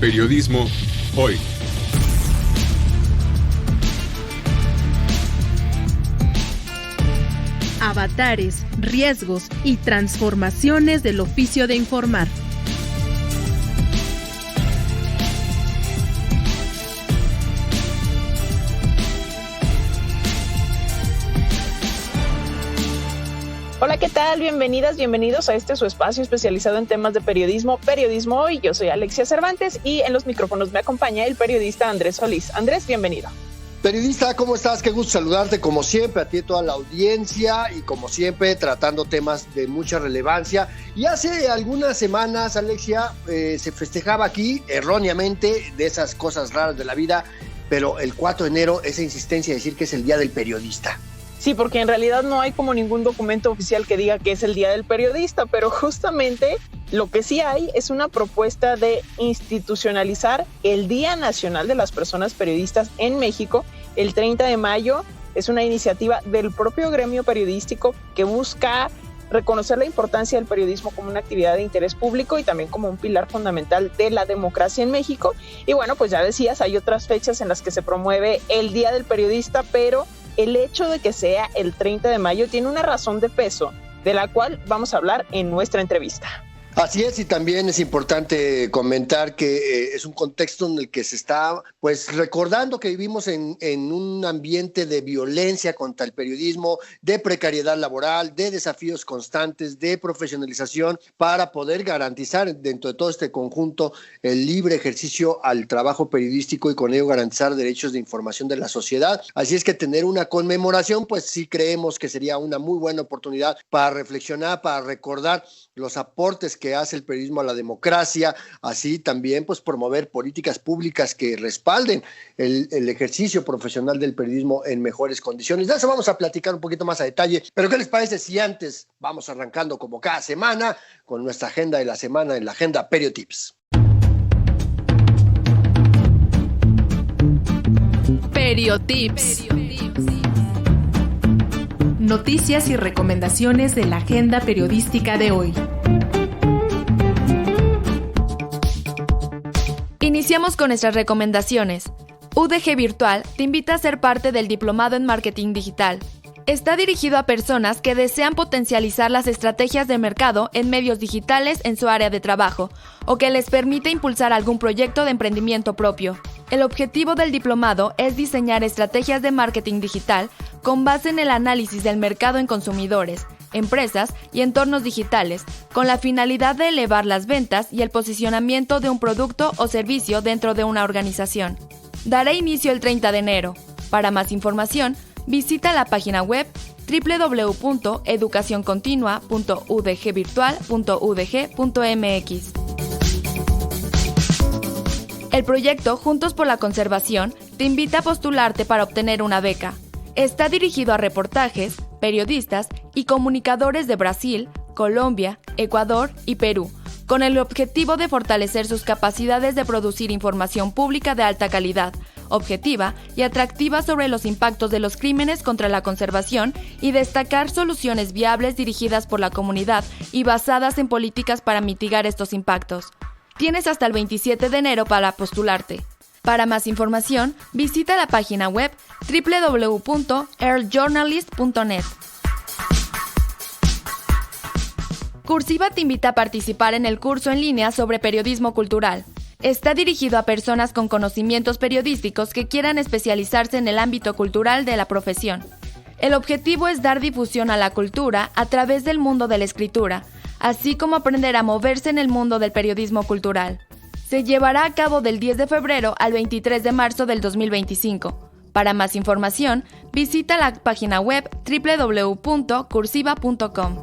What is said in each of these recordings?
Periodismo hoy. Avatares, riesgos y transformaciones del oficio de informar. Hola, ¿qué tal? Bienvenidas, bienvenidos a su espacio especializado en temas de periodismo, Periodismo Hoy. Yo soy Alexia Cervantes y en los micrófonos me acompaña el periodista Andrés Solís. Andrés, bienvenido. Periodista, ¿cómo estás? Qué gusto saludarte como siempre, a ti y a toda la audiencia y como siempre tratando temas de mucha relevancia. Y hace algunas semanas, Alexia, se festejaba aquí erróneamente de esas cosas raras de la vida, pero el 4 de enero esa insistencia de decir que es el Día del Periodista. Sí, porque en realidad no hay como ningún documento oficial que diga que es el Día del Periodista, pero justamente lo que sí hay es una propuesta de institucionalizar el Día Nacional de las Personas Periodistas en México el 30 de mayo. Es una iniciativa del propio gremio periodístico que busca reconocer la importancia del periodismo como una actividad de interés público y también como un pilar fundamental de la democracia en México. Y bueno, pues ya decías, hay otras fechas en las que se promueve el Día del Periodista, pero el hecho de que sea el 30 de mayo tiene una razón de peso, de la cual vamos a hablar en nuestra entrevista. Así es, y también es importante comentar que es un contexto en el que se está pues recordando que vivimos en un ambiente de violencia contra el periodismo, de precariedad laboral, de desafíos constantes, de profesionalización para poder garantizar dentro de todo este conjunto el libre ejercicio al trabajo periodístico y con ello garantizar derechos de información de la sociedad. Así es que tener una conmemoración, pues sí creemos que sería una muy buena oportunidad para reflexionar, para recordar los aportes que hace el periodismo a la democracia, así también pues promover políticas públicas que respalden el ejercicio profesional del periodismo en mejores condiciones. De eso vamos a platicar un poquito más a detalle, pero ¿qué les parece si antes vamos arrancando como cada semana con nuestra agenda de la semana en la agenda Periotips? Periotips. Noticias y recomendaciones de la agenda periodística de hoy. Iniciamos con nuestras recomendaciones. UDG Virtual te invita a ser parte del Diplomado en Marketing Digital. Está dirigido a personas que desean potencializar las estrategias de mercado en medios digitales en su área de trabajo o que les permite impulsar algún proyecto de emprendimiento propio. El objetivo del diplomado es diseñar estrategias de marketing digital con base en el análisis del mercado en consumidores, empresas y entornos digitales, con la finalidad de elevar las ventas y el posicionamiento de un producto o servicio dentro de una organización. Dará inicio el 30 de enero. Para más información, visita la página web www.educacioncontinua.udgvirtual.udg.mx. El proyecto Juntos por la Conservación te invita a postularte para obtener una beca. Está dirigido a reportajes, periodistas y comunicadores de Brasil, Colombia, Ecuador y Perú, con el objetivo de fortalecer sus capacidades de producir información pública de alta calidad, objetiva y atractiva sobre los impactos de los crímenes contra la conservación y destacar soluciones viables dirigidas por la comunidad y basadas en políticas para mitigar estos impactos. Tienes hasta el 27 de enero para postularte. Para más información, visita la página web www.earljournalist.net. Cursiva te invita a participar en el curso en línea sobre periodismo cultural. Está dirigido a personas con conocimientos periodísticos que quieran especializarse en el ámbito cultural de la profesión. El objetivo es dar difusión a la cultura a través del mundo de la escritura, así como aprender a moverse en el mundo del periodismo cultural. Se llevará a cabo del 10 de febrero al 23 de marzo del 2025. Para más información, visita la página web www.cursiva.com.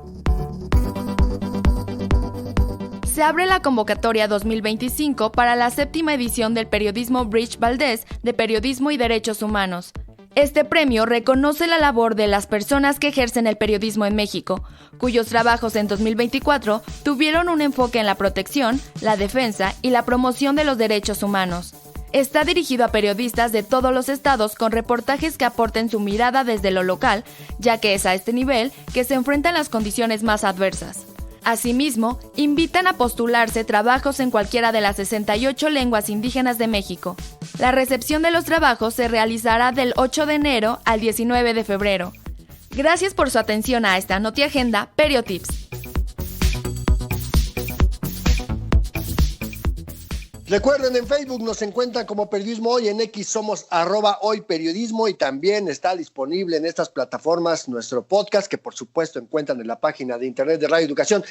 Se abre la convocatoria 2025 para la 7ª edición del Periodismo Bridge Valdés de Periodismo y Derechos Humanos. Este premio reconoce la labor de las personas que ejercen el periodismo en México, cuyos trabajos en 2024 tuvieron un enfoque en la protección, la defensa y la promoción de los derechos humanos. Está dirigido a periodistas de todos los estados con reportajes que aporten su mirada desde lo local, ya que es a este nivel que se enfrentan las condiciones más adversas. Asimismo, invitan a postularse trabajos en cualquiera de las 68 lenguas indígenas de México. La recepción de los trabajos se realizará del 8 de enero al 19 de febrero. Gracias por su atención a esta NotiAgenda Periotips. Recuerden, en Facebook nos encuentran como Periodismo Hoy, en X somos @hoyperiodismo y también está disponible en estas plataformas nuestro podcast, que por supuesto encuentran en la página de internet de Radio Educación,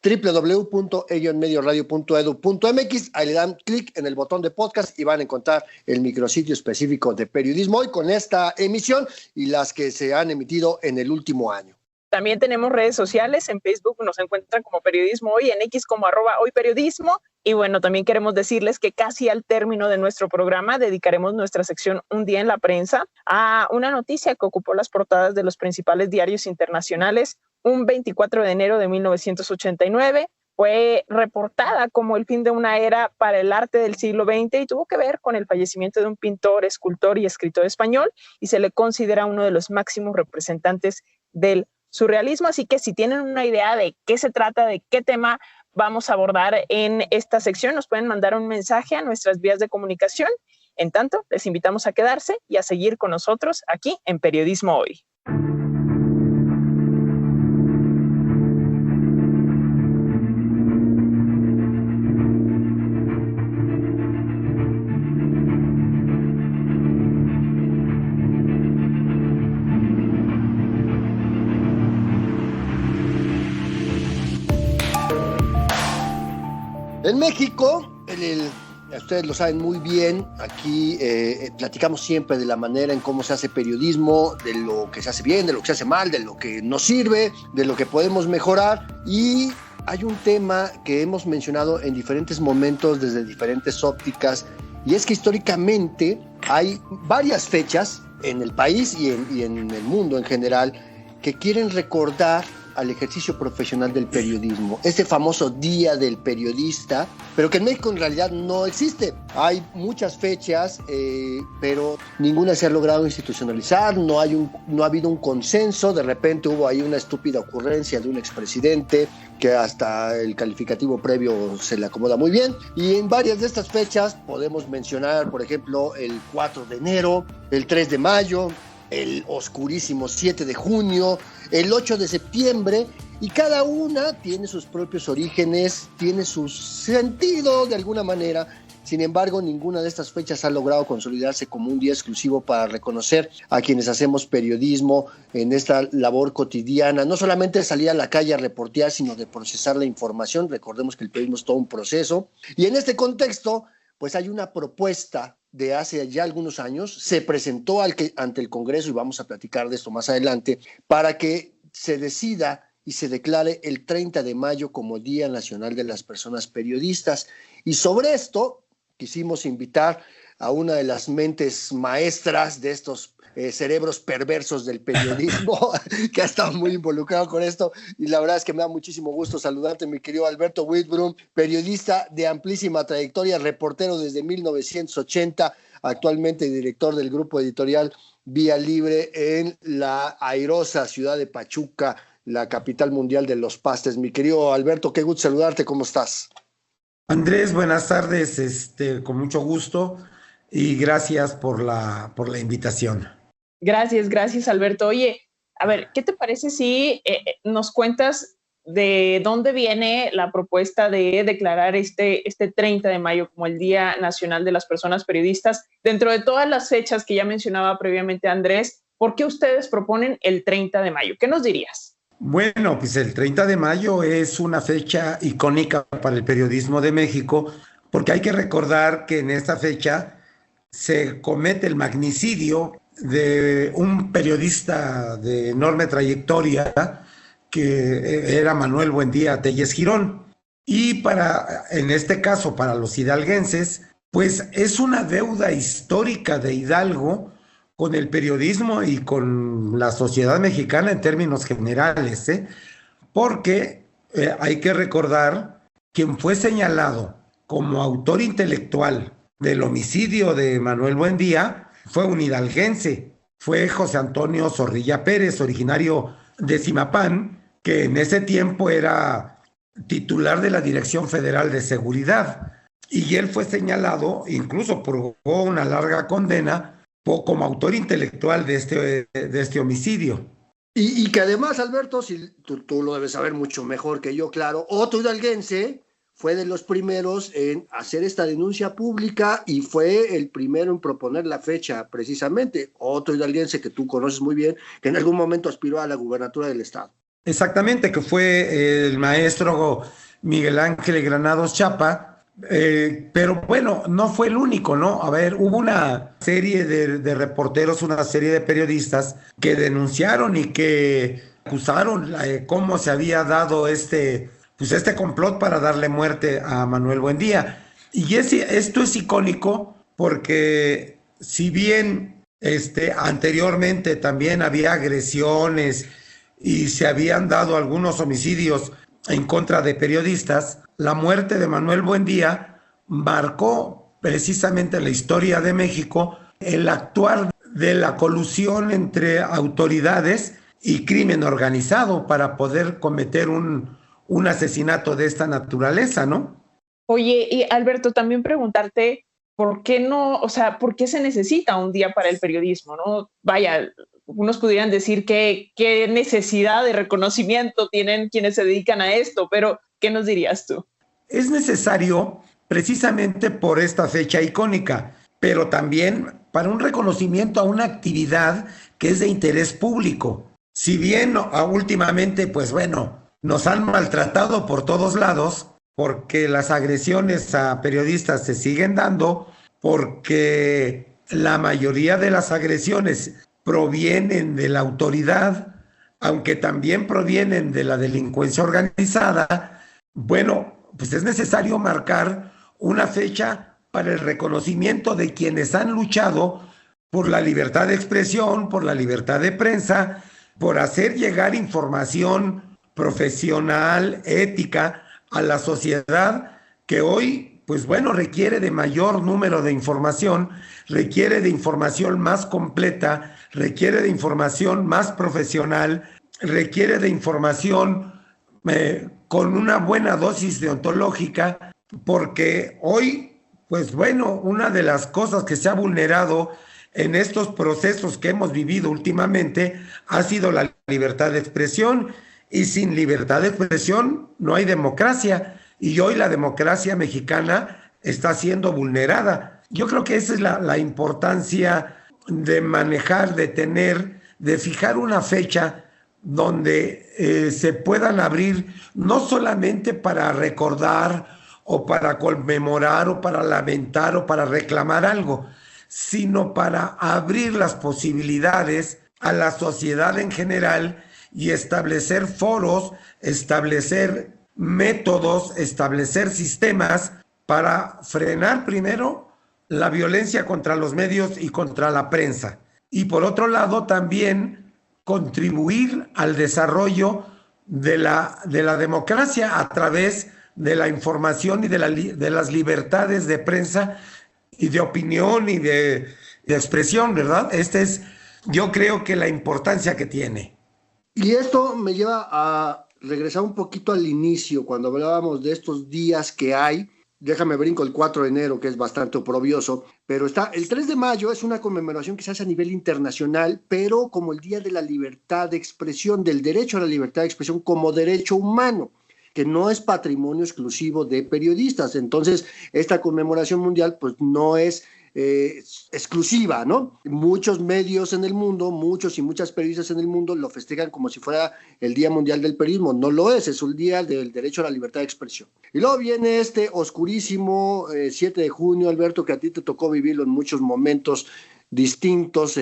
www.medioradio.edu.mx. Ahí le dan clic en el botón de podcast y van a encontrar el micrositio específico de Periodismo Hoy con esta emisión y las que se han emitido en el último año. También tenemos redes sociales, en Facebook nos encuentran como Periodismo Hoy, en X como @hoyperiodismo. Y bueno, también queremos decirles que casi al término de nuestro programa dedicaremos nuestra sección Un Día en la Prensa a una noticia que ocupó las portadas de los principales diarios internacionales. Un 24 de enero de 1989 fue reportada como el fin de una era para el arte del siglo XX y tuvo que ver con el fallecimiento de un pintor, escultor y escritor español, y se le considera uno de los máximos representantes del surrealismo. Así que si tienen una idea de qué se trata, de qué tema vamos a abordar en esta sección, nos pueden mandar un mensaje a nuestras vías de comunicación. En tanto, les invitamos a quedarse y a seguir con nosotros aquí en Periodismo Hoy. En México, ustedes lo saben muy bien, aquí platicamos siempre de la manera en cómo se hace periodismo, de lo que se hace bien, de lo que se hace mal, de lo que nos sirve, de lo que podemos mejorar. Y hay un tema que hemos mencionado en diferentes momentos desde diferentes ópticas, y es que históricamente hay varias fechas en el país y en el mundo en general que quieren recordar al ejercicio profesional del periodismo, ese famoso Día del Periodista, pero que en México en realidad no existe. Hay muchas fechas, pero ninguna se ha logrado institucionalizar, no ha habido un consenso. De repente hubo ahí una estúpida ocurrencia de un expresidente que hasta el calificativo previo se le acomoda muy bien, y en varias de estas fechas podemos mencionar, por ejemplo, el 4 de enero, el 3 de mayo, el oscurísimo 7 de junio, el 8 de septiembre, y cada una tiene sus propios orígenes, tiene su sentido de alguna manera. Sin embargo, ninguna de estas fechas ha logrado consolidarse como un día exclusivo para reconocer a quienes hacemos periodismo en esta labor cotidiana, no solamente de salir a la calle a reportear, sino de procesar la información. Recordemos que el periodismo es todo un proceso, y en este contexto pues hay una propuesta de hace ya algunos años, se presentó ante el Congreso, y vamos a platicar de esto más adelante, para que se decida y se declare el 30 de mayo como Día Nacional de las Personas Periodistas. Y sobre esto quisimos invitar a una de las mentes maestras de estos cerebros perversos del periodismo, que ha estado muy involucrado con esto, y la verdad es que me da muchísimo gusto saludarte, mi querido Alberto Whitbroom, periodista de amplísima trayectoria, reportero desde 1980, actualmente director del grupo editorial Vía Libre en la airosa ciudad de Pachuca, la capital mundial de los pastes. Mi querido Alberto, qué gusto saludarte, ¿cómo estás? Andrés, buenas tardes, con mucho gusto, y gracias por la invitación. Gracias, Alberto. Oye, a ver, ¿qué te parece si nos cuentas de dónde viene la propuesta de declarar este 30 de mayo como el Día Nacional de las Personas Periodistas? Dentro de todas las fechas que ya mencionaba previamente Andrés, ¿por qué ustedes proponen el 30 de mayo? ¿Qué nos dirías? Bueno, pues el 30 de mayo es una fecha icónica para el periodismo de México, porque hay que recordar que en esta fecha se comete el magnicidio de un periodista de enorme trayectoria que era Manuel Buendía Telles Girón. Y en este caso, para los hidalguenses, pues es una deuda histórica de Hidalgo con el periodismo y con la sociedad mexicana en términos generales, porque hay que recordar quien fue señalado como autor intelectual del homicidio de Manuel Buendía fue un hidalguense, fue José Antonio Zorrilla Pérez, originario de Zimapán, que en ese tiempo era titular de la Dirección Federal de Seguridad. Y él fue señalado, incluso purgó una larga condena como autor intelectual de este homicidio. Y que además, Alberto, si tú lo debes saber mucho mejor que yo, claro, Otto Hidalguense fue de los primeros en hacer esta denuncia pública y fue el primero en proponer la fecha, precisamente. Otto Hidalguense, que tú conoces muy bien, que en algún momento aspiró a la gubernatura del estado. Exactamente, que fue el maestro Miguel Ángel Granados Chapa, pero bueno, no fue el único, ¿no? A ver, hubo una serie de reporteros, una serie de periodistas que denunciaron y que acusaron cómo se había dado este complot para darle muerte a Manuel Buendía. Y esto es icónico porque si bien anteriormente también había agresiones y se habían dado algunos homicidios en contra de periodistas, la muerte de Manuel Buendía marcó precisamente la historia de México el actuar de la colusión entre autoridades y crimen organizado para poder cometer un asesinato de esta naturaleza, ¿no? Oye, y Alberto, también preguntarte, ¿por qué no, o sea, por qué se necesita un día para el periodismo, no? Vaya, unos pudieran decir qué necesidad de reconocimiento tienen quienes se dedican a esto, pero ¿qué nos dirías tú? Es necesario precisamente por esta fecha icónica, pero también para un reconocimiento a una actividad que es de interés público. Si bien últimamente, pues bueno, nos han maltratado por todos lados, porque las agresiones a periodistas se siguen dando, porque la mayoría de las agresiones provienen de la autoridad, aunque también provienen de la delincuencia organizada. Bueno, pues es necesario marcar una fecha para el reconocimiento de quienes han luchado por la libertad de expresión, por la libertad de prensa, por hacer llegar información profesional, ética, a la sociedad que hoy, pues bueno, requiere de mayor número de información, requiere de información más completa, requiere de información más profesional, requiere de información con una buena dosis deontológica, porque hoy, pues bueno, una de las cosas que se ha vulnerado en estos procesos que hemos vivido últimamente ha sido la libertad de expresión, y sin libertad de expresión no hay democracia, y hoy la democracia mexicana está siendo vulnerada. Yo creo que esa es la importancia de manejar, de fijar una fecha donde se puedan abrir, no solamente para recordar o para conmemorar o para lamentar o para reclamar algo, sino para abrir las posibilidades a la sociedad en general y establecer foros, establecer métodos, establecer sistemas para frenar primero la violencia contra los medios y contra la prensa. Y por otro lado también contribuir al desarrollo de la democracia a través de la información y de las libertades de prensa y de opinión y de expresión, ¿verdad? Yo creo que la importancia que tiene. Y esto me lleva a regresar un poquito al inicio, cuando hablábamos de estos días que hay. Déjame brinco el 4 de enero, que es bastante oprobioso, pero está el 3 de mayo, es una conmemoración que se hace a nivel internacional, pero como el Día de la Libertad de Expresión, del derecho a la libertad de expresión como derecho humano, que no es patrimonio exclusivo de periodistas. Entonces, esta conmemoración mundial pues no es exclusiva, ¿no? Muchos medios en el mundo, muchos y muchas periodistas en el mundo lo festejan como si fuera el Día Mundial del Periodismo. No lo es un día del derecho a la libertad de expresión. Y luego viene este oscurísimo 7 de junio, Alberto, que a ti te tocó vivirlo en muchos momentos distintos,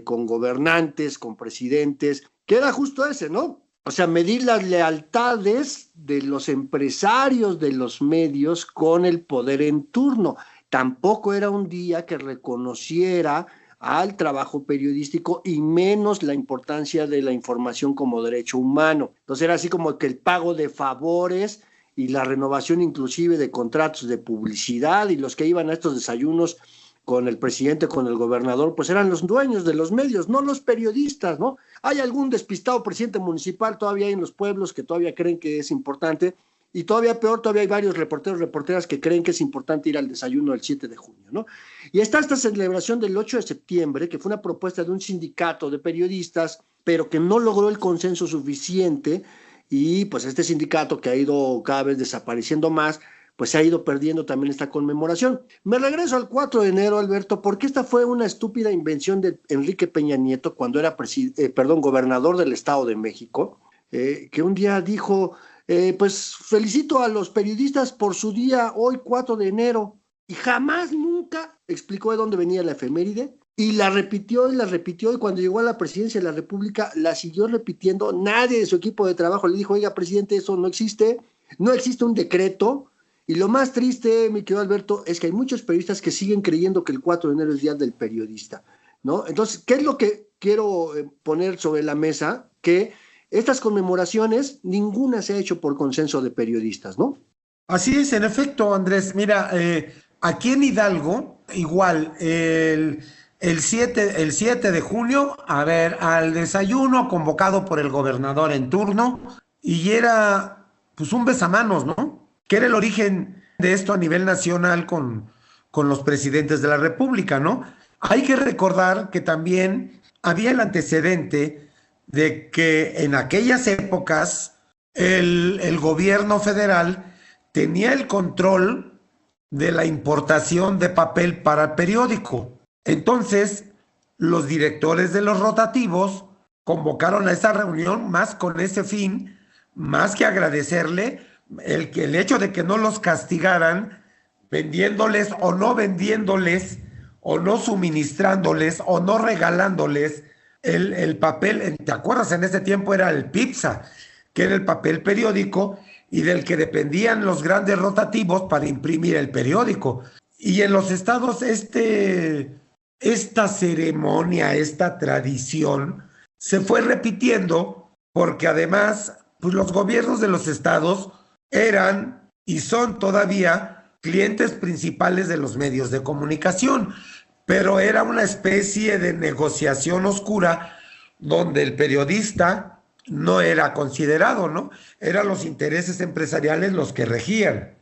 con gobernantes, con presidentes, que era justo ese, ¿no? O sea, medir las lealtades de los empresarios de los medios con el poder en turno. Tampoco era un día que reconociera al trabajo periodístico y menos la importancia de la información como derecho humano. Entonces era así como que el pago de favores y la renovación inclusive de contratos de publicidad, y los que iban a estos desayunos con el presidente, con el gobernador, pues eran los dueños de los medios, no los periodistas, ¿no? Hay algún despistado presidente municipal todavía hay en los pueblos que todavía creen que es importante, Y todavía peor, todavía hay varios reporteros, reporteras que creen que es importante ir al desayuno del 7 de junio, ¿no? Y está esta celebración del 8 de septiembre, que fue una propuesta de un sindicato de periodistas, pero que no logró el consenso suficiente, y pues este sindicato, que ha ido cada vez desapareciendo más, pues se ha ido perdiendo también esta conmemoración. Me regreso al 4 de enero, Alberto, porque esta fue una estúpida invención de Enrique Peña Nieto cuando era gobernador del Estado de México, que un día dijo, pues felicito a los periodistas por su día hoy 4 de enero, y jamás nunca explicó de dónde venía la efeméride, y la repitió, y cuando llegó a la presidencia de la República la siguió repitiendo. Nadie de su equipo de trabajo le dijo, oiga, presidente, eso no existe un decreto. Y lo más triste, mi querido Alberto, es que hay muchos periodistas que siguen creyendo que el 4 de enero es Día del Periodista, ¿no? Entonces, ¿qué es lo que quiero poner sobre la mesa? Que estas conmemoraciones, ninguna se ha hecho por consenso de periodistas, ¿no? Así es, en efecto, Andrés. Mira, aquí en Hidalgo, igual, el 7 de junio, a ver, al desayuno convocado por el gobernador en turno, y era pues un besamanos, ¿no? Que era el origen de esto a nivel nacional con los presidentes de la República, ¿no? Hay que recordar que también había el antecedente de que en aquellas épocas el gobierno federal tenía el control de la importación de papel para el periódico. Entonces, los directores de los rotativos convocaron a esa reunión más con ese fin, más que agradecerle el hecho de que no los castigaran vendiéndoles o no vendiéndoles o no suministrándoles o no regalándoles el papel. ¿Te acuerdas? En ese tiempo era el PIPSA, que era el papel periódico y del que dependían los grandes rotativos para imprimir el periódico. Y en los estados esta ceremonia, esta tradición se fue repitiendo porque además pues los gobiernos de los estados eran y son todavía clientes principales de los medios de comunicación, pero era una especie de negociación oscura donde el periodista no era considerado, ¿no? Eran los intereses empresariales los que regían.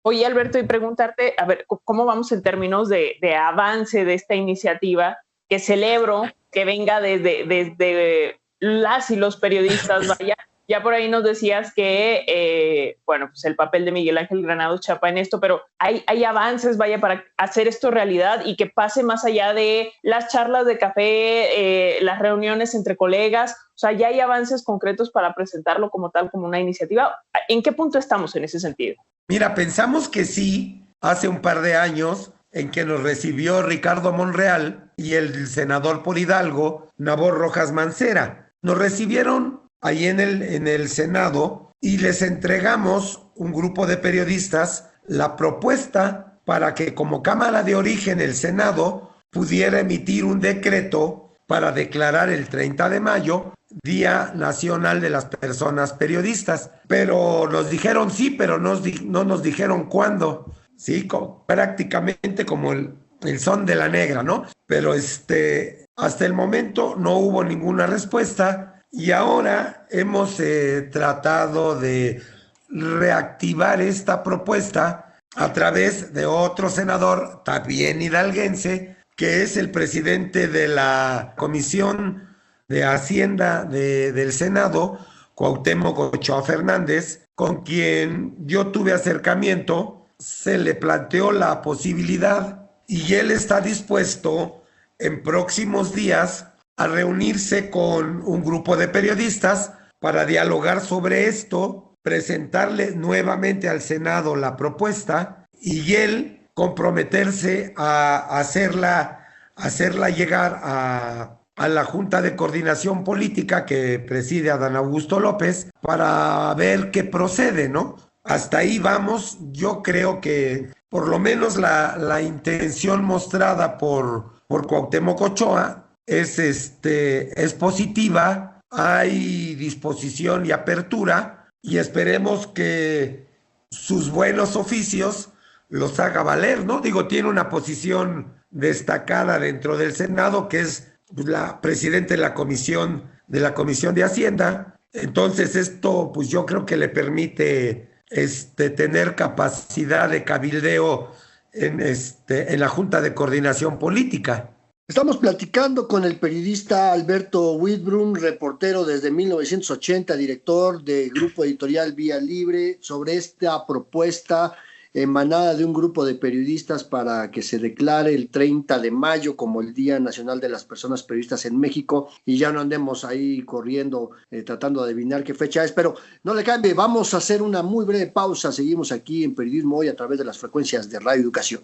Oye, Alberto, y preguntarte, a ver, ¿cómo vamos en términos de avance de esta iniciativa? Que celebro que venga desde las y los periodistas, vaya. Ya por ahí nos decías que, bueno, pues el papel de Miguel Ángel Granados Chapa en esto, pero hay avances, vaya, para hacer esto realidad y que pase más allá de las charlas de café, las reuniones entre colegas. O sea, ya hay avances concretos para presentarlo como tal, como una iniciativa. ¿En qué punto estamos en ese sentido? Mira, pensamos que sí, hace un par de años, en que nos recibió Ricardo Monreal y el senador por Hidalgo, Nabor Rojas Mancera. Nos recibieron ahí en el Senado y les entregamos un grupo de periodistas la propuesta para que como Cámara de Origen el Senado pudiera emitir un decreto para declarar el 30 de mayo Día Nacional de las Personas Periodistas. Pero nos dijeron sí, pero no nos dijeron cuándo. Sí, prácticamente como el son de la negra, ¿no? Pero hasta el momento no hubo ninguna respuesta. Y ahora hemos tratado de reactivar esta propuesta a través de otro senador, también hidalguense, que es el presidente de la Comisión de Hacienda del Senado, Cuauhtémoc Ochoa Fernández, con quien yo tuve acercamiento. Se le planteó la posibilidad y él está dispuesto en próximos días a reunirse con un grupo de periodistas para dialogar sobre esto, presentarle nuevamente al Senado la propuesta y él comprometerse a hacerla llegar a la Junta de Coordinación Política que preside Adán Augusto López para ver qué procede, ¿no? Hasta ahí vamos. Yo creo que por lo menos la intención mostrada por Cuauhtémoc Ochoa es positiva, hay disposición y apertura y esperemos que sus buenos oficios los haga valer, ¿no? Digo, tiene una posición destacada dentro del Senado que es la presidenta de la Comisión de Hacienda. Entonces esto pues yo creo que le permite tener capacidad de cabildeo en la Junta de Coordinación Política. Estamos platicando con el periodista Alberto Wittbrunn, reportero desde 1980, director del Grupo Editorial Vía Libre, sobre esta propuesta emanada de un grupo de periodistas para que se declare el 30 de mayo como el Día Nacional de las Personas Periodistas en México, y ya no andemos ahí corriendo tratando de adivinar qué fecha es, pero no le cambie, vamos a hacer una muy breve pausa. Seguimos aquí en Periodismo Hoy a través de las frecuencias de Radio Educación.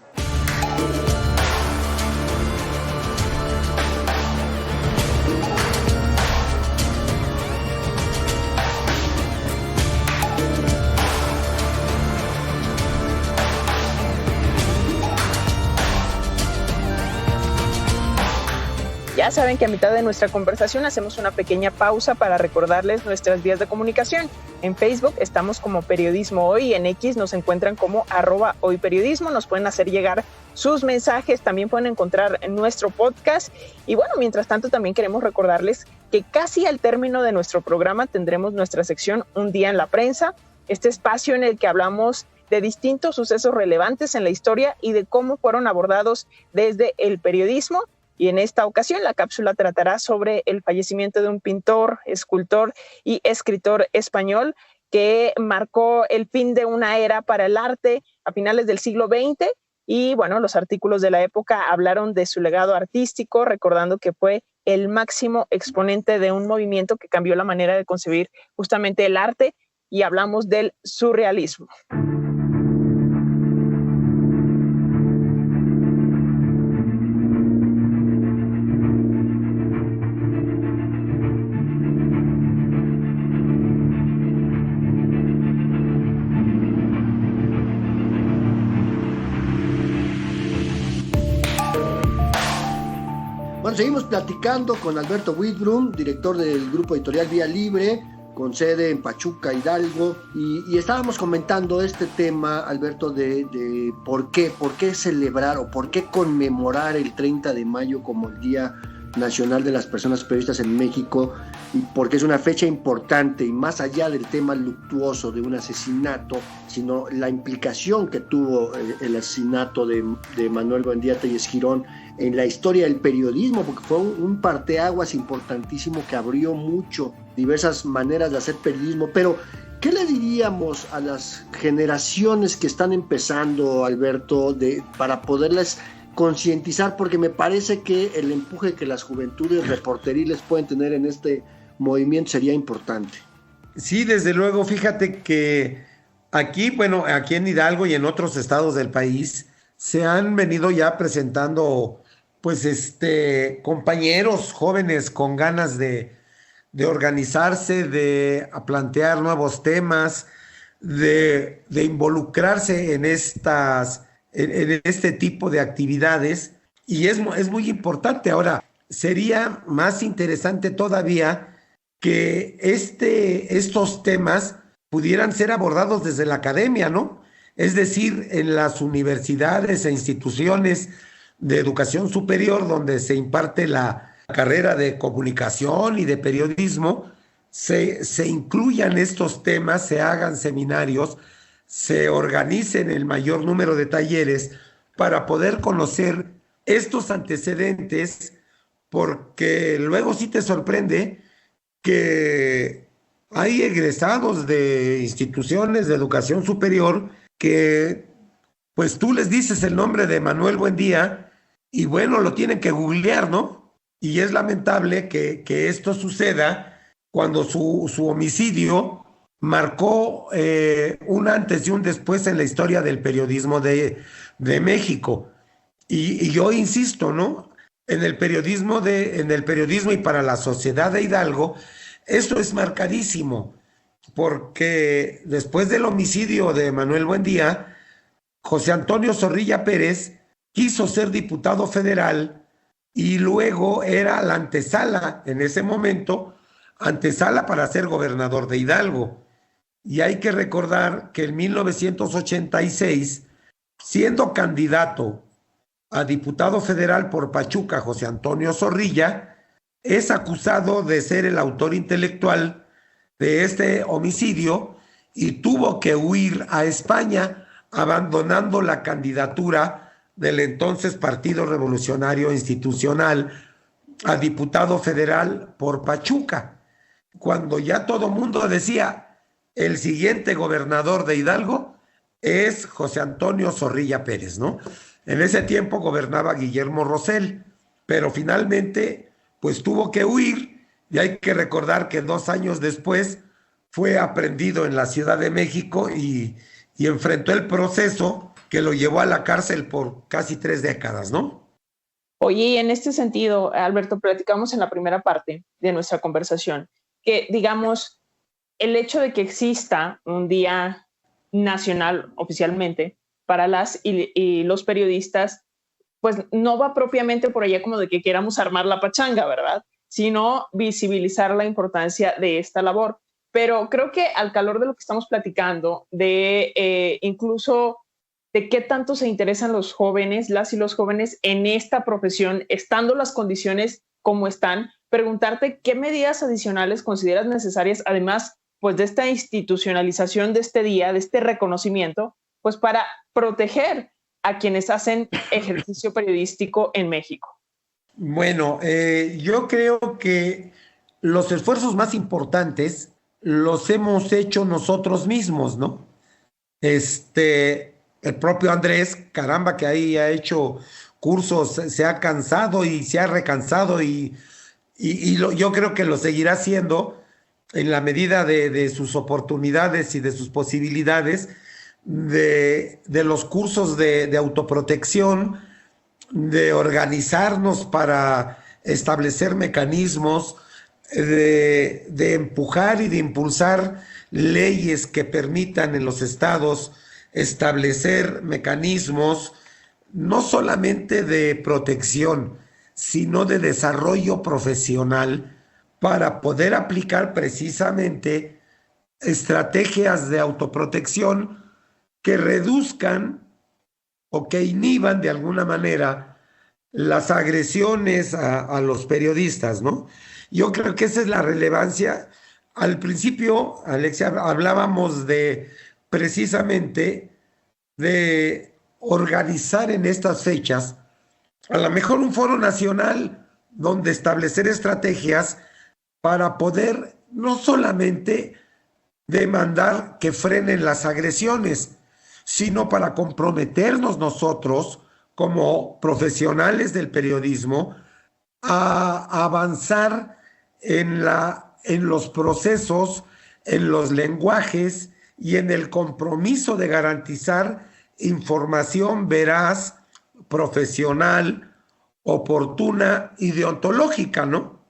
Ya saben que a mitad de nuestra conversación hacemos una pequeña pausa para recordarles nuestras vías de comunicación. En Facebook estamos como Periodismo Hoy y en X nos encuentran como @hoyperiodismo. Nos pueden hacer llegar sus mensajes, también pueden encontrar en nuestro podcast. Y bueno, mientras tanto también queremos recordarles que casi al término de nuestro programa tendremos nuestra sección Un Día en la Prensa, este espacio en el que hablamos de distintos sucesos relevantes en la historia y de cómo fueron abordados desde el periodismo. Y en esta ocasión la cápsula tratará sobre el fallecimiento de un pintor, escultor y escritor español que marcó el fin de una era para el arte a finales del siglo XX. Y bueno, los artículos de la época hablaron de su legado artístico, recordando que fue el máximo exponente de un movimiento que cambió la manera de concebir justamente el arte, y hablamos del surrealismo. Bueno, seguimos platicando con Alberto Wittbrunn, director del Grupo Editorial Vía Libre, con sede en Pachuca, Hidalgo, y estábamos comentando este tema, Alberto, de por qué celebrar o por qué conmemorar el 30 de mayo como el Día Nacional de las Personas Periodistas en México, y porque es una fecha importante, y más allá del tema luctuoso de un asesinato, sino la implicación que tuvo el asesinato de Manuel Buendía Telles Girón en la historia del periodismo, porque fue un parteaguas importantísimo que abrió mucho diversas maneras de hacer periodismo. Pero ¿qué le diríamos a las generaciones que están empezando, Alberto, para poderles concientizar? Porque me parece que el empuje que las juventudes reporteriles pueden tener en este movimiento sería importante. Sí, desde luego. Fíjate que aquí en Hidalgo y en otros estados del país se han venido ya presentando compañeros jóvenes con ganas de organizarse, de plantear nuevos temas, de involucrarse en este tipo de actividades, y es muy importante. Ahora, sería más interesante todavía que estos temas pudieran ser abordados desde la academia, ¿no? Es decir, en las universidades e instituciones de educación superior donde se imparte la carrera de comunicación y de periodismo, se incluyan estos temas, se hagan seminarios, se organicen el mayor número de talleres para poder conocer estos antecedentes, porque luego sí te sorprende que hay egresados de instituciones de educación superior que pues tú les dices el nombre de Manuel Buendía y bueno, lo tienen que googlear, ¿no? Y es lamentable que esto suceda cuando su homicidio marcó un antes y un después en la historia del periodismo de México. Y yo insisto, ¿no? En el periodismo y para la sociedad de Hidalgo, esto es marcadísimo, porque después del homicidio de Manuel Buendía, José Antonio Zorrilla Pérez quiso ser diputado federal y luego era la antesala, en ese momento, antesala para ser gobernador de Hidalgo. Y hay que recordar que en 1986, siendo candidato a diputado federal por Pachuca, José Antonio Zorrilla, es acusado de ser el autor intelectual de este homicidio y tuvo que huir a España, abandonando la candidatura del entonces Partido Revolucionario Institucional a diputado federal por Pachuca, cuando ya todo mundo decía, el siguiente gobernador de Hidalgo es José Antonio Zorrilla Pérez, ¿no? En ese tiempo gobernaba Guillermo Rosell, pero finalmente pues tuvo que huir, y hay que recordar que 2 años después fue aprehendido en la Ciudad de México y enfrentó el proceso que lo llevó a la cárcel por casi 3 décadas, ¿no? Oye, y en este sentido, Alberto, platicamos en la primera parte de nuestra conversación que, digamos, el hecho de que exista un día nacional oficialmente para las y los periodistas, pues no va propiamente por allá como de que queramos armar la pachanga, ¿verdad? Sino visibilizar la importancia de esta labor. Pero creo que al calor de lo que estamos platicando, de incluso de qué tanto se interesan los jóvenes, las y los jóvenes en esta profesión, estando las condiciones como están, preguntarte qué medidas adicionales consideras necesarias, además pues de esta institucionalización de este día, de este reconocimiento, pues para proteger a quienes hacen ejercicio periodístico en México. Bueno, yo creo que los esfuerzos más importantes los hemos hecho nosotros mismos, ¿no? El propio Andrés, caramba, que ahí ha hecho cursos, se ha cansado y se ha recansado yo creo que lo seguirá haciendo en la medida de sus oportunidades y de sus posibilidades, de los cursos de autoprotección, de organizarnos para establecer mecanismos, de empujar y de impulsar leyes que permitan en los estados establecer mecanismos no solamente de protección, sino de desarrollo profesional para poder aplicar precisamente estrategias de autoprotección que reduzcan o que inhiban de alguna manera las agresiones a los periodistas, ¿no? Yo creo que esa es la relevancia. Al principio, Alexia, hablábamos precisamente de organizar en estas fechas a lo mejor un foro nacional donde establecer estrategias para poder no solamente demandar que frenen las agresiones, sino para comprometernos nosotros como profesionales del periodismo a avanzar en los procesos, en los lenguajes y en el compromiso de garantizar información veraz, profesional, oportuna y deontológica, ¿no?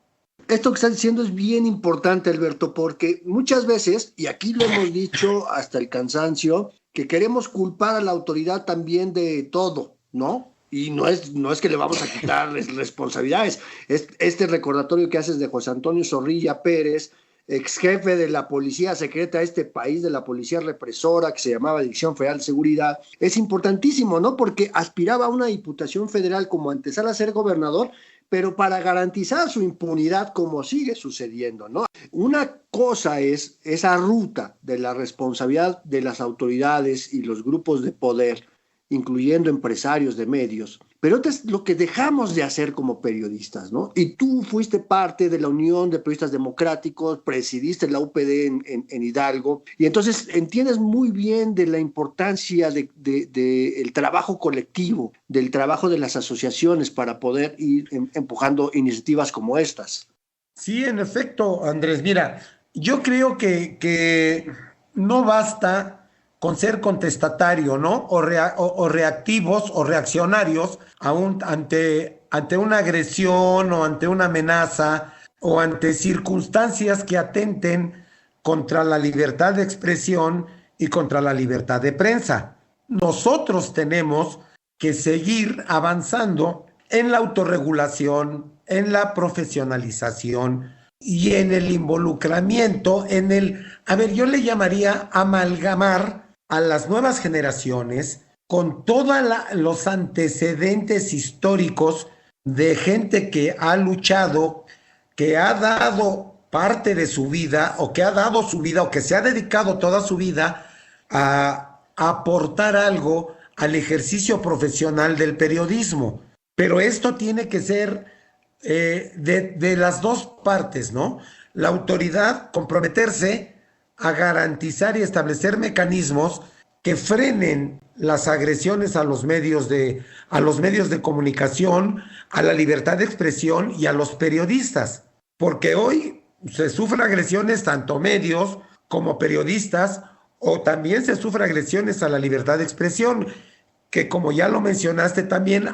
Esto que estás diciendo es bien importante, Alberto, porque muchas veces, y aquí lo hemos dicho hasta el cansancio, que queremos culpar a la autoridad también de todo, ¿no? Y no es que le vamos a quitar responsabilidades. Este recordatorio que haces de José Antonio Zorrilla Pérez, ex jefe de la policía secreta de este país, de la policía represora, que se llamaba Dirección Federal de Seguridad, es importantísimo, ¿no? Porque aspiraba a una diputación federal como antesala a ser gobernador, pero para garantizar su impunidad, como sigue sucediendo, ¿no? Una cosa es esa ruta de la responsabilidad de las autoridades y los grupos de poder, incluyendo empresarios de medios, pero es lo que dejamos de hacer como periodistas, ¿no? Y tú fuiste parte de la Unión de Periodistas Democráticos, presidiste la UPD en Hidalgo, y entonces entiendes muy bien de la importancia del trabajo colectivo, del trabajo de las asociaciones para poder ir empujando iniciativas como estas. Sí, en efecto, Andrés, mira, yo creo que no basta con ser contestatario, ¿no? O reactivos o reaccionarios ante una agresión o ante una amenaza o ante circunstancias que atenten contra la libertad de expresión y contra la libertad de prensa. Nosotros tenemos que seguir avanzando en la autorregulación, en la profesionalización y en el involucramiento, yo le llamaría amalgamar a las nuevas generaciones con todos los antecedentes históricos de gente que ha luchado, que ha dado parte de su vida o que ha dado su vida o que se ha dedicado toda su vida a aportar algo al ejercicio profesional del periodismo. Pero esto tiene que ser de las dos partes, ¿no? La autoridad comprometerse a garantizar y establecer mecanismos que frenen las agresiones a los medios de comunicación, a la libertad de expresión y a los periodistas. Porque hoy se sufren agresiones tanto medios como periodistas, o también se sufren agresiones a la libertad de expresión, que como ya lo mencionaste también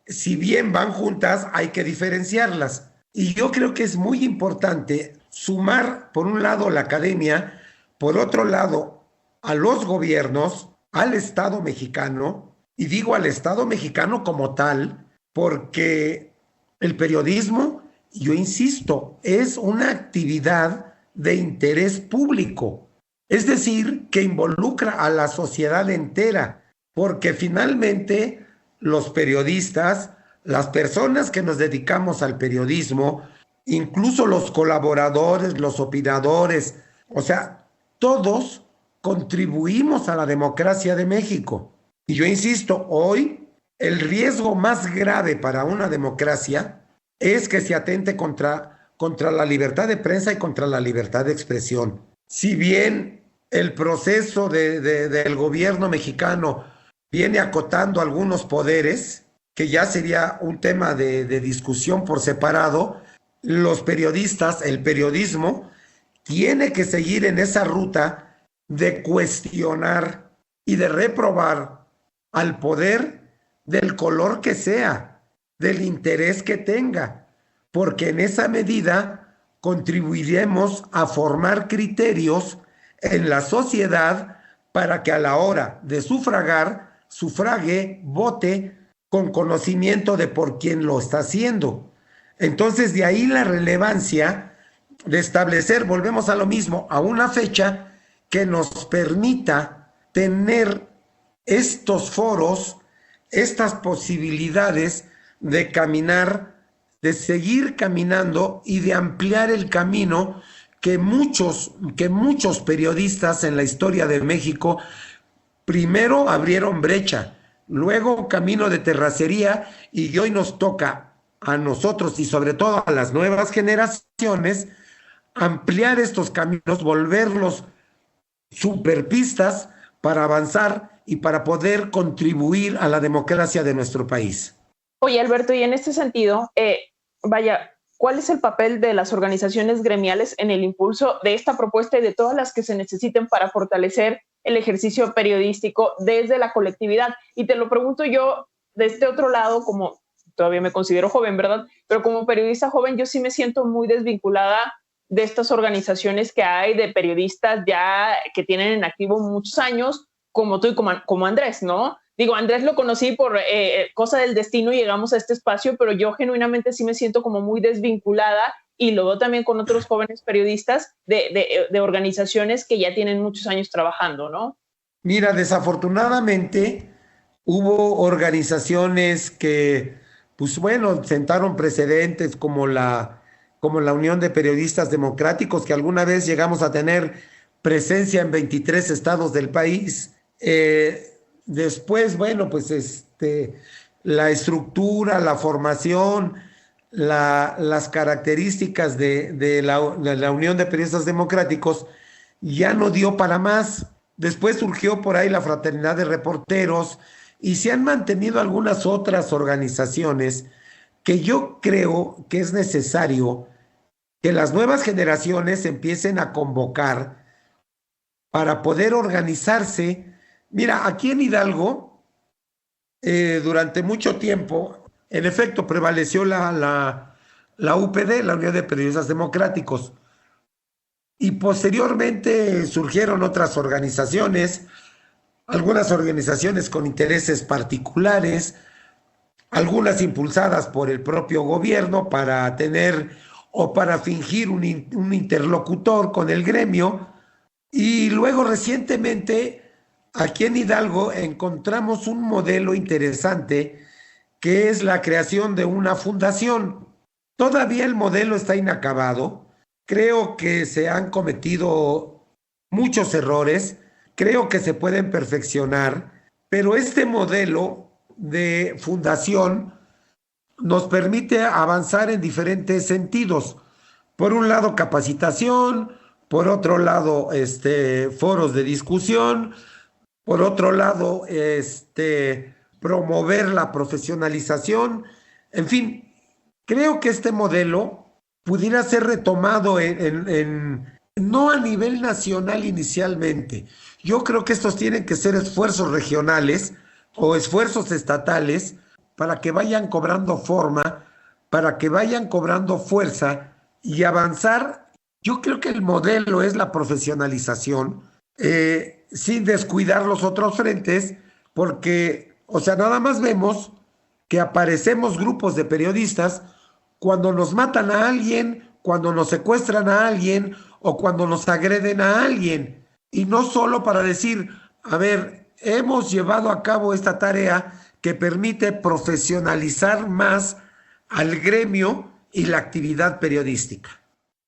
si bien van juntas, hay que diferenciarlas. Y yo creo que es muy importante sumar, por un lado, la academia, por otro lado, a los gobiernos, al Estado mexicano, y digo al Estado mexicano como tal, porque el periodismo, yo insisto, es una actividad de interés público, es decir, que involucra a la sociedad entera, porque finalmente los periodistas, las personas que nos dedicamos al periodismo, incluso los colaboradores, los opinadores, o sea, todos contribuimos a la democracia de México. Y yo insisto, hoy el riesgo más grave para una democracia es que se atente contra la libertad de prensa y contra la libertad de expresión. Si bien el proceso del gobierno mexicano viene acotando algunos poderes, que ya sería un tema de discusión por separado, los periodistas, el periodismo, tiene que seguir en esa ruta de cuestionar y de reprobar al poder del color que sea, del interés que tenga, porque en esa medida contribuiremos a formar criterios en la sociedad para que a la hora de sufragar, sufrague, vote con conocimiento de por quién lo está haciendo. Entonces, de ahí la relevancia de establecer, volvemos a lo mismo, a una fecha que nos permita tener estos foros, estas posibilidades de caminar, de seguir caminando y de ampliar el camino que muchos periodistas en la historia de México primero abrieron brecha, luego camino de terracería, y hoy nos toca a nosotros y sobre todo a las nuevas generaciones ampliar estos caminos, volverlos superpistas para avanzar y para poder contribuir a la democracia de nuestro país. Oye, Alberto, y en este sentido, ¿cuál es el papel de las organizaciones gremiales en el impulso de esta propuesta y de todas las que se necesiten para fortalecer el ejercicio periodístico desde la colectividad? Y te lo pregunto yo de este otro lado, como todavía me considero joven, ¿verdad? Pero como periodista joven yo sí me siento muy desvinculada de estas organizaciones que hay de periodistas ya que tienen en activo muchos años, como tú y como Andrés, ¿no? Digo, Andrés lo conocí por cosa del destino y llegamos a este espacio, pero yo genuinamente sí me siento como muy desvinculada, y lo veo también con otros jóvenes periodistas de organizaciones que ya tienen muchos años trabajando, ¿no? Mira, desafortunadamente hubo organizaciones que, pues bueno, sentaron precedentes como la Unión de Periodistas Democráticos, que alguna vez llegamos a tener presencia en 23 estados del país. Después, bueno, pues la estructura, la formación, las características de la Unión de Periodistas Democráticos ya no dio para más. Después surgió por ahí la Fraternidad de Reporteros y se han mantenido algunas otras organizaciones que yo creo que es necesario que las nuevas generaciones empiecen a convocar para poder organizarse. Mira, aquí en Hidalgo, durante mucho tiempo, en efecto, prevaleció la UPD, la Unión de Periodistas Democráticos, y posteriormente surgieron otras organizaciones, algunas organizaciones con intereses particulares, algunas impulsadas por el propio gobierno para tener o para fingir un interlocutor con el gremio, y luego recientemente aquí en Hidalgo encontramos un modelo interesante que es la creación de una fundación. Todavía el modelo está inacabado, Creo que se han cometido muchos errores, creo que se pueden perfeccionar, pero este modelo de fundación nos permite avanzar en diferentes sentidos. Por un lado, capacitación, por otro lado, foros de discusión, por otro lado, promover la profesionalización. En fin, creo que este modelo pudiera ser retomado no a nivel nacional inicialmente. Yo creo que estos tienen que ser esfuerzos regionales o esfuerzos estatales para que vayan cobrando forma, para que vayan cobrando fuerza y avanzar. Yo creo que el modelo es la profesionalización, sin descuidar los otros frentes, porque, o sea, nada más vemos que aparecemos grupos de periodistas cuando nos matan a alguien, cuando nos secuestran a alguien o cuando nos agreden a alguien. Y no solo para decir, a ver, hemos llevado a cabo esta tarea que permite profesionalizar más al gremio y la actividad periodística.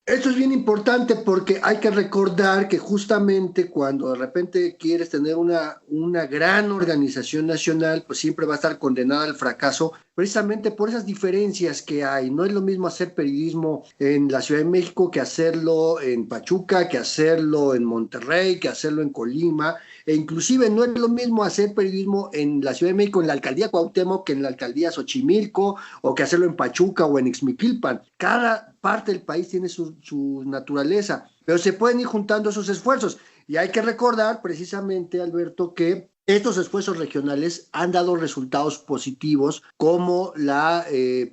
Esto es bien importante porque hay que recordar que justamente cuando de repente quieres tener una gran organización nacional, pues siempre va a estar condenada al fracaso, precisamente por esas diferencias que hay. No es lo mismo hacer periodismo en la Ciudad de México que hacerlo en Pachuca, que hacerlo en Monterrey, que hacerlo en Colima, e inclusive no es lo mismo hacer periodismo en la Ciudad de México, en la alcaldía Cuauhtémoc, que en la alcaldía Xochimilco, o que hacerlo en Pachuca o en Ixmiquilpan. Cada parte del país tiene su naturaleza, pero se pueden ir juntando esos esfuerzos. Y hay que recordar precisamente, Alberto, que estos esfuerzos regionales han dado resultados positivos, como la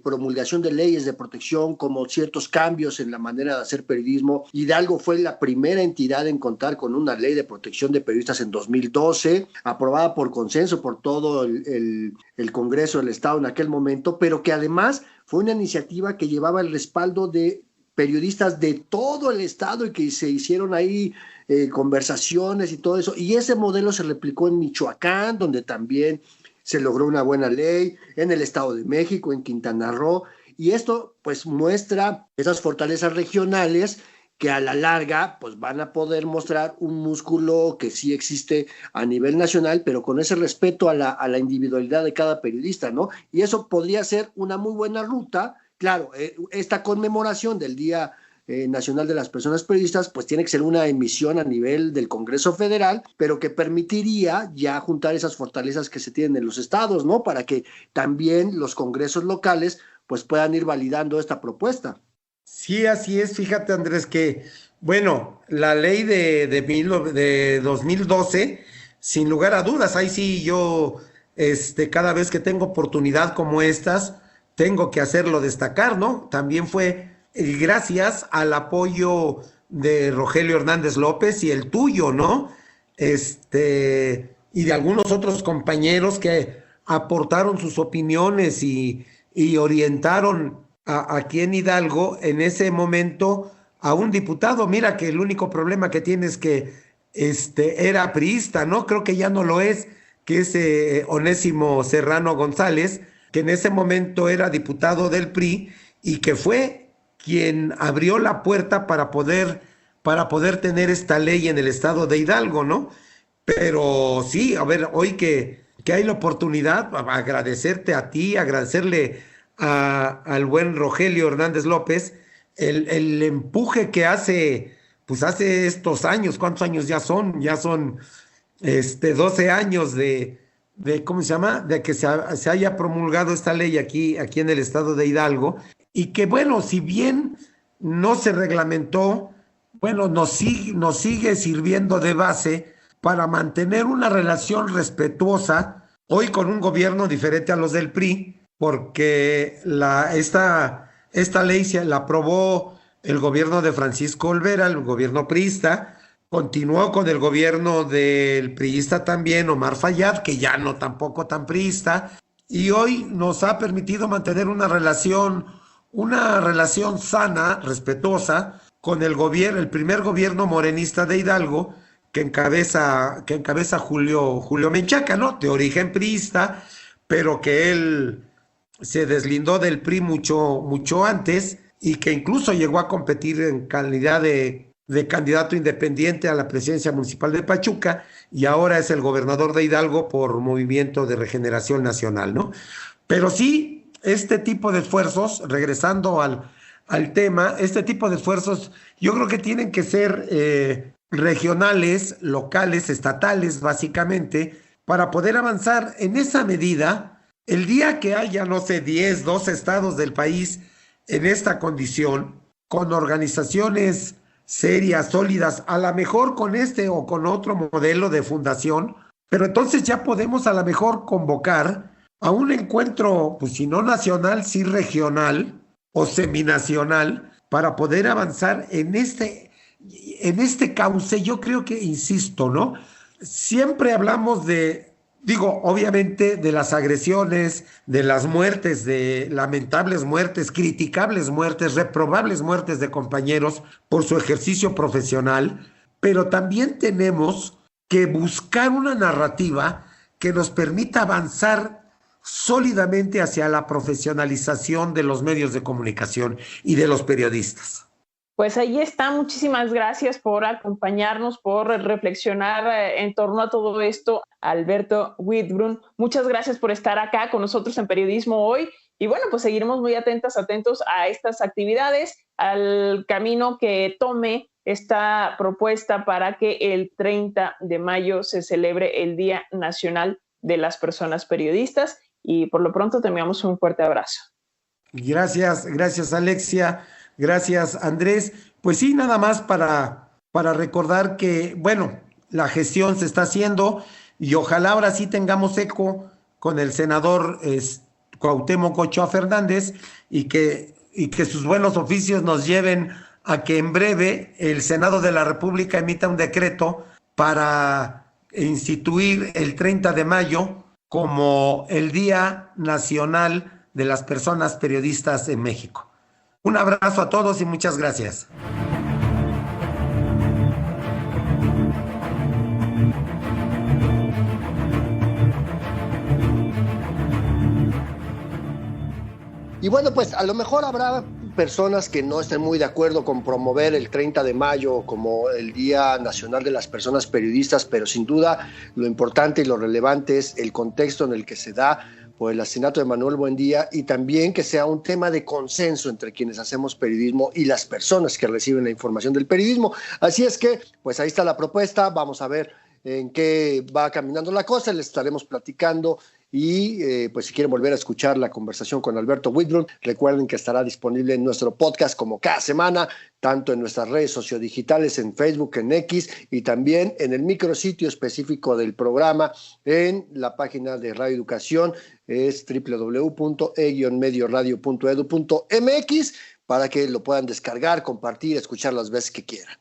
promulgación de leyes de protección, como ciertos cambios en la manera de hacer periodismo. Hidalgo fue la primera entidad en contar con una ley de protección de periodistas en 2012, aprobada por consenso por todo el Congreso del Estado en aquel momento, pero que además fue una iniciativa que llevaba el respaldo de periodistas de todo el estado y que se hicieron ahí conversaciones y todo eso. Y ese modelo se replicó en Michoacán, donde también se logró una buena ley, en el Estado de México, en Quintana Roo. Y esto pues muestra esas fortalezas regionales que a la larga pues van a poder mostrar un músculo que sí existe a nivel nacional, pero con ese respeto a la individualidad de cada periodista, ¿no? Y eso podría ser una muy buena ruta. Claro, esta conmemoración del Día Nacional de las Personas Periodistas, pues tiene que ser una emisión a nivel del Congreso Federal, pero que permitiría ya juntar esas fortalezas que se tienen en los estados, ¿no? Para que también los congresos locales pues puedan ir validando esta propuesta. Sí, así es. Fíjate, Andrés, que, bueno, la ley de 2012, sin lugar a dudas, ahí sí yo, cada vez que tengo oportunidad como estas, tengo que hacerlo destacar, ¿no? También fue gracias al apoyo de Rogelio Hernández López y el tuyo, ¿no? Y de algunos otros compañeros que aportaron sus opiniones y orientaron aquí en Hidalgo en ese momento a un diputado. Mira que el único problema que tiene es que era priista, ¿no? Creo que ya no lo es, que es Onésimo Serrano González, que en ese momento era diputado del PRI y que fue quien abrió la puerta para poder tener esta ley en el estado de Hidalgo, ¿no? Pero sí, a ver, hoy que hay la oportunidad, agradecerte a ti, agradecerle al buen Rogelio Hernández López, el empuje que hace estos años. ¿Cuántos años ya son? Ya son 12 años de ¿cómo se llama? De que se haya promulgado esta ley aquí en el estado de Hidalgo, y que, bueno, si bien no se reglamentó, bueno, nos sigue sirviendo de base para mantener una relación respetuosa, hoy con un gobierno diferente a los del PRI, porque esta ley la aprobó el gobierno de Francisco Olvera, el gobierno priista, continuó con el gobierno del priista también, Omar Fayad, que ya no tampoco tan priista, y hoy nos ha permitido mantener una relación sana, respetuosa, con el primer gobierno morenista de Hidalgo, que encabeza Julio Menchaca, ¿no? De origen priista, pero que él se deslindó del PRI mucho antes, y que incluso llegó a competir en calidad de candidato independiente a la presidencia municipal de Pachuca, y ahora es el gobernador de Hidalgo por Movimiento de Regeneración Nacional, ¿no? Pero sí, este tipo de esfuerzos, regresando al tema, este tipo de esfuerzos yo creo que tienen que ser regionales, locales, estatales, básicamente, para poder avanzar. En esa medida, el día que haya, no sé, 10, 12 estados del país en esta condición, con organizaciones serias, sólidas, a lo mejor con este o con otro modelo de fundación, pero entonces ya podemos a lo mejor convocar a un encuentro, pues si no nacional, sí regional o seminacional, para poder avanzar en este cauce. Yo creo que, insisto, ¿no? Siempre hablamos obviamente de las agresiones, de las muertes, de lamentables muertes, criticables muertes, reprobables muertes de compañeros por su ejercicio profesional, pero también tenemos que buscar una narrativa que nos permita avanzar sólidamente hacia la profesionalización de los medios de comunicación y de los periodistas. Pues ahí está, muchísimas gracias por acompañarnos, por reflexionar en torno a todo esto, Alberto Wittbrunn. Muchas gracias por estar acá con nosotros en Periodismo Hoy, y bueno, pues seguiremos muy atentos a estas actividades, al camino que tome esta propuesta para que el 30 de mayo se celebre el Día Nacional de las Personas Periodistas, y por lo pronto te enviamos un fuerte abrazo. Gracias Alexia. Gracias, Andrés. Pues sí, nada más para recordar que, bueno, la gestión se está haciendo y ojalá ahora sí tengamos eco con el senador Cuauhtémoc Ochoa Fernández y que sus buenos oficios nos lleven a que en breve el Senado de la República emita un decreto para instituir el 30 de mayo como el Día Nacional de las Personas Periodistas en México. Un abrazo a todos y muchas gracias. Y bueno, pues a lo mejor habrá personas que no estén muy de acuerdo con promover el 30 de mayo como el Día Nacional de las Personas Periodistas, pero sin duda lo importante y lo relevante es el contexto en el que se da por el asesinato de Manuel Buendía, y también que sea un tema de consenso entre quienes hacemos periodismo y las personas que reciben la información del periodismo. Así es que, pues ahí está la propuesta, vamos a ver en qué va caminando la cosa, les estaremos platicando. Y pues si quieren volver a escuchar la conversación con Alberto Wittbrunn, recuerden que estará disponible en nuestro podcast como cada semana, tanto en nuestras redes sociodigitales, en Facebook, en X, y también en el micrositio específico del programa en la página de Radio Educación, es www.e-medioradio.edu.mx, para que lo puedan descargar, compartir, escuchar las veces que quieran.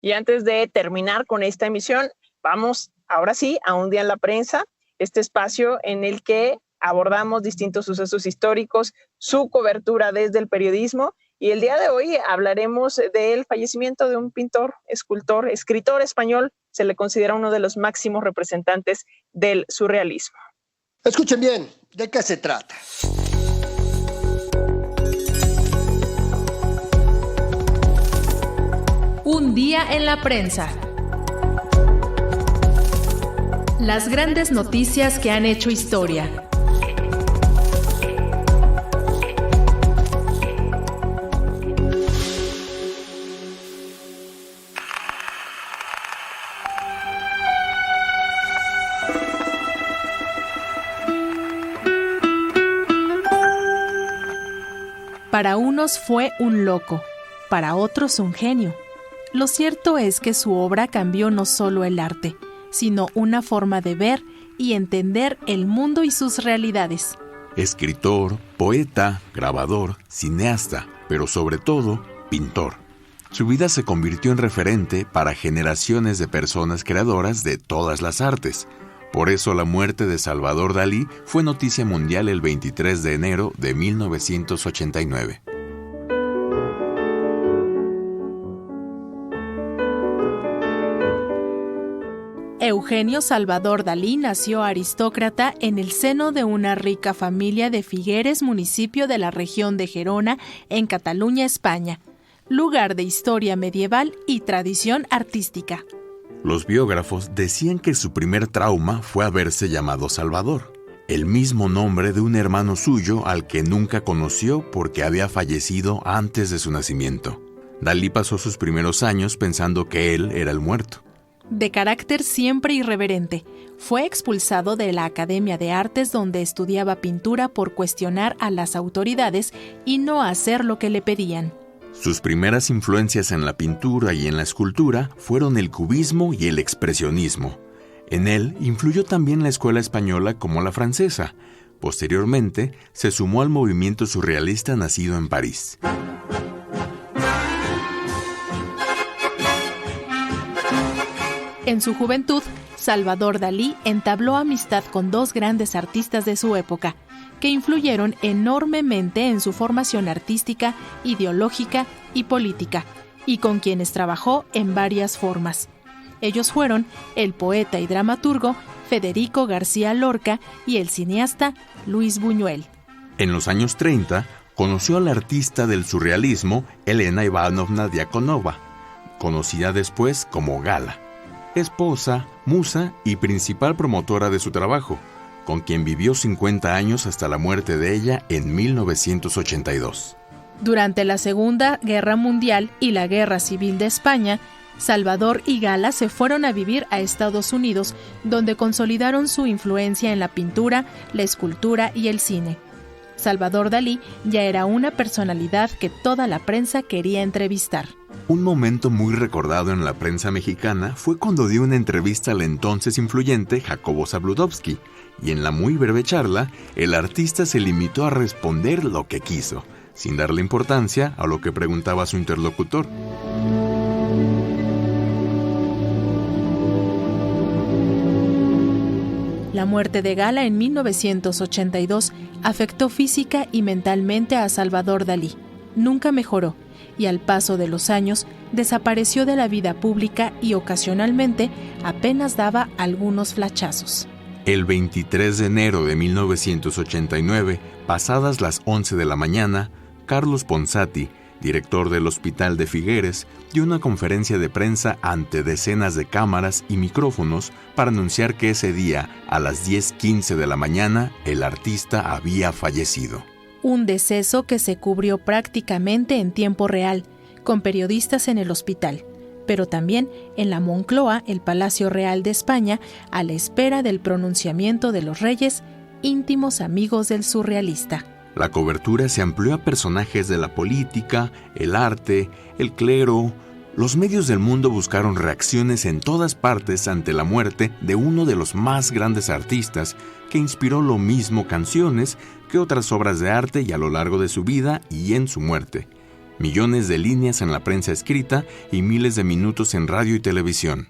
Y antes de terminar con esta emisión, vamos ahora sí a Un Día en la Prensa, este espacio en el que abordamos distintos sucesos históricos, su cobertura desde el periodismo, y el día de hoy hablaremos del fallecimiento de un pintor, escultor, escritor español. Se le considera uno de los máximos representantes del surrealismo. Escuchen bien, ¿de qué se trata? Un día en la prensa. Las grandes noticias que han hecho historia. Para unos fue un loco, para otros un genio. Lo cierto es que su obra cambió no solo el arte, sino una forma de ver y entender el mundo y sus realidades. Escritor, poeta, grabador, cineasta, pero sobre todo, pintor. Su vida se convirtió en referente para generaciones de personas creadoras de todas las artes. Por eso la muerte de Salvador Dalí fue noticia mundial el 23 de enero de 1989. Eugenio Salvador Dalí nació aristócrata en el seno de una rica familia de Figueres, municipio de la región de Gerona, en Cataluña, España, lugar de historia medieval y tradición artística. Los biógrafos decían que su primer trauma fue haberse llamado Salvador, el mismo nombre de un hermano suyo al que nunca conoció porque había fallecido antes de su nacimiento. Dalí pasó sus primeros años pensando que él era el muerto. De carácter siempre irreverente, fue expulsado de la Academia de Artes donde estudiaba pintura por cuestionar a las autoridades y no hacer lo que le pedían. Sus primeras influencias en la pintura y en la escultura fueron el cubismo y el expresionismo. En él influyó también la escuela española como la francesa. Posteriormente, se sumó al movimiento surrealista nacido en París. En su juventud, Salvador Dalí entabló amistad con dos grandes artistas de su época, que influyeron enormemente en su formación artística, ideológica y política, y con quienes trabajó en varias formas. Ellos fueron el poeta y dramaturgo Federico García Lorca y el cineasta Luis Buñuel. En los años 30, conoció a la artista del surrealismo Elena Ivanovna Diakonova, conocida después como Gala, esposa, musa y principal promotora de su trabajo, con quien vivió 50 años hasta la muerte de ella en 1982. Durante la Segunda Guerra Mundial y la Guerra Civil de España, Salvador y Gala se fueron a vivir a Estados Unidos, donde consolidaron su influencia en la pintura, la escultura y el cine. Salvador Dalí ya era una personalidad que toda la prensa quería entrevistar. Un momento muy recordado en la prensa mexicana fue cuando dio una entrevista al entonces influyente Jacobo Zabludovsky, y en la muy breve charla, el artista se limitó a responder lo que quiso, sin darle importancia a lo que preguntaba su interlocutor. La muerte de Gala en 1982 afectó física y mentalmente a Salvador Dalí. Nunca mejoró y al paso de los años desapareció de la vida pública y ocasionalmente apenas daba algunos flachazos. El 23 de enero de 1989, pasadas las 11 de la mañana, Carlos Ponsati, director del Hospital de Figueres, dio una conferencia de prensa ante decenas de cámaras y micrófonos para anunciar que ese día, a las 10:15 de la mañana, el artista había fallecido. Un deceso que se cubrió prácticamente en tiempo real, con periodistas en el hospital, pero también en la Moncloa, el Palacio Real de España, a la espera del pronunciamiento de los reyes, íntimos amigos del surrealista. La cobertura se amplió a personajes de la política, el arte, el clero. Los medios del mundo buscaron reacciones en todas partes ante la muerte de uno de los más grandes artistas que inspiró lo mismo canciones que otras obras de arte y a lo largo de su vida y en su muerte. Millones de líneas en la prensa escrita y miles de minutos en radio y televisión.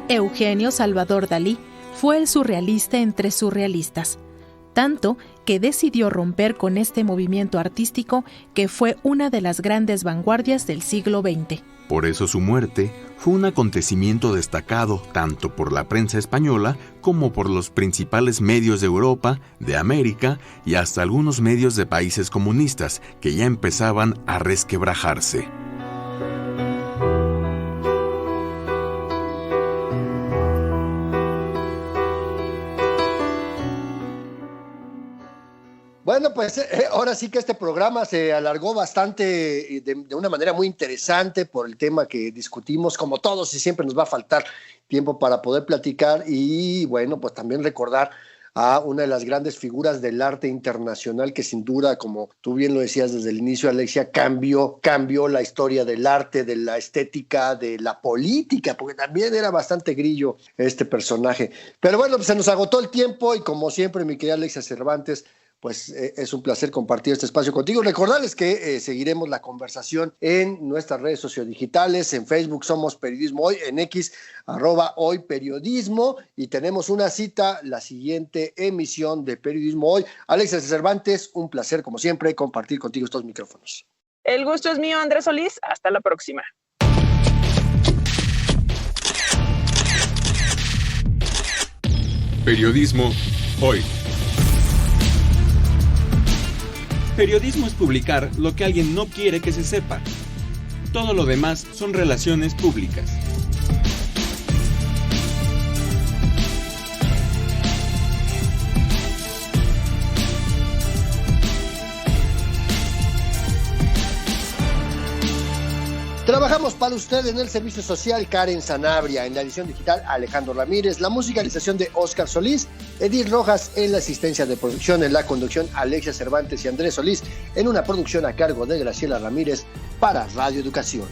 Eugenio Salvador Dalí fue el surrealista entre surrealistas, tanto que decidió romper con este movimiento artístico que fue una de las grandes vanguardias del siglo XX. Por eso su muerte fue un acontecimiento destacado tanto por la prensa española como por los principales medios de Europa, de América y hasta algunos medios de países comunistas que ya empezaban a resquebrajarse. Bueno, pues ahora sí que este programa se alargó bastante de una manera muy interesante por el tema que discutimos, como todos, y siempre nos va a faltar tiempo para poder platicar y bueno, pues también recordar a una de las grandes figuras del arte internacional que sin duda, como tú bien lo decías desde el inicio, Alexia, cambió la historia del arte, de la estética, de la política, porque también era bastante grillo este personaje. Pero bueno, pues se nos agotó el tiempo y como siempre, mi querida Alexia Cervantes, pues es un placer compartir este espacio contigo. Recordarles que seguiremos la conversación en nuestras redes sociodigitales. En Facebook somos Periodismo Hoy, en X, @hoyperiodismo. Y tenemos una cita, la siguiente emisión de Periodismo Hoy. Alexia Cervantes, un placer como siempre compartir contigo estos micrófonos. El gusto es mío, Andrés Solís. Hasta la próxima. Periodismo hoy. Periodismo es publicar lo que alguien no quiere que se sepa. Todo lo demás son relaciones públicas. Trabajamos para usted en el servicio social Karen Sanabria, en la edición digital Alejandro Ramírez, la musicalización de Óscar Solís, Edith Rojas en la asistencia de producción, en la conducción Alexia Cervantes y Andrés Solís, en una producción a cargo de Graciela Ramírez para Radio Educación.